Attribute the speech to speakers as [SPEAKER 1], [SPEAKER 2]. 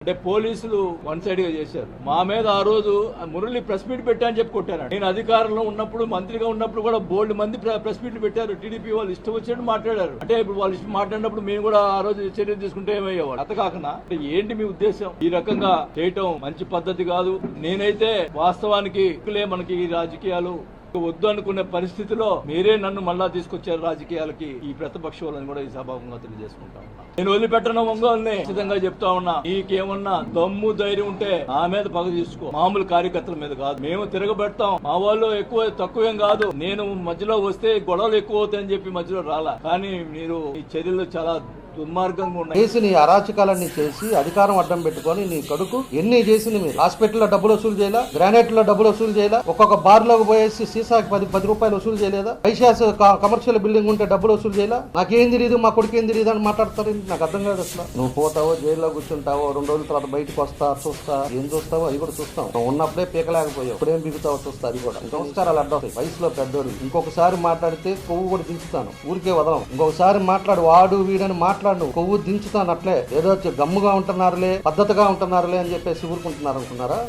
[SPEAKER 1] అంటే పోలీసులు one side గా చేశారు. మా మీద ఆ రోజు మురళి ప్రెస్ మీట్ పెట్టా అని చెప్పి కొట్టారు. నేను అధికారంలో ఉన్నప్పుడు, మంత్రిగా ఉన్నప్పుడు కూడా బోల్డ్ మంది ప్రెస్ మీట్లు పెట్టారు. టీడీపీ వాళ్ళు ఇష్టం వచ్చినట్టు మాట్లాడారు. అంటే ఇప్పుడు వాళ్ళు ఇష్టం మాట్లాడినప్పుడు మేము కూడా ఆ రోజు చర్యలు తీసుకుంటే ఏమయ్యేవాడు. అంత కాకుండా ఏంటి మీ ఉద్దేశం? ఈ రకంగా చేయటం మంచి పద్ధతి కాదు. నేనైతే వాస్తవానికి మనకి ఈ రాజకీయాలు వద్దు అనుకునే పరిస్థితిలో మీరే నన్ను మళ్ళా తీసుకొచ్చారు రాజకీయాలకి. ఈ ప్రతిపక్ష వాళ్ళని కూడా ఈ సభాముఖంగా తెలియజేసుకుంటా ఉన్నా. నేను వదిలిపెట్టను ఒంగోలుని ఖచ్చితంగా చెప్తా ఉన్నా. నీకేమన్నా దమ్ము ధైర్యం ఉంటే నా మీద పగ తీసుకో, మామూలు కార్యకర్తల మీద కాదు. మేము తిరగబెడతాం. మా వాళ్ళు ఎక్కువ తక్కువేం కాదు. నేను మధ్యలో వస్తే గొడవలు ఎక్కువ అవుతాయని చెప్పి మధ్యలో రాలా. కానీ మీరు ఈ చర్యలు చాలా దుర్మార్గంగా ఉన్నాయి.
[SPEAKER 2] చేసి నీ అరాచకాలన్నీ చేసి అధికారం అడ్డం పెట్టుకొని నీ కడుకు ఎన్ని చేసింది. మీరు హాస్పిటల్లో డబ్బులు వసూలు చేయాలా, గ్రానైట్ లో డబ్బులు వసూలు చేయాలా, ఒక్కొక్క బార్ లోకి పోయేసి సీసాకి 10 రూపాయలు వసూలు చేయలేదా, ఐషాస్ కమర్షియల్ బిల్డింగ్ ఉంటే డబ్బులు వసూలు చేయాలా. నాకేం తెలియదు, మా కొడుకు ఏం తెలియదు అని మాట్లాడతారు. నాకు అర్థం కాదు అసలు. నువ్వు పోతావో జైల్లో కూర్చుంటావో, 2 రోజుల తర్వాత బయటకు చూస్తా ఏం చూస్తావో అది కూడా చూస్తాం. నువ్వు ఉన్నప్పుడే పీకలేకపోయావు, ఇప్పుడేం బిగుతావో చూస్తా. అది కూడా సంస్కారాలు అడ్డవుతాయి. వయసులో పెద్దోడు ఇంకొకసారి మాట్లాడితే కొవ్వు కూడా దించుతాను, ఊరికే వదలం. ఇంకొకసారి మాట్లాడు, వాడు వీడని మాట్లాడు, కొవ్వు దించుతాను. అట్లే ఏదో గమ్ముగా ఉంటున్నారులే, పద్ధతిగా ఉంటున్నారులే అని చెప్పేసి ఊరుకుంటున్నారు అనుకున్నారా?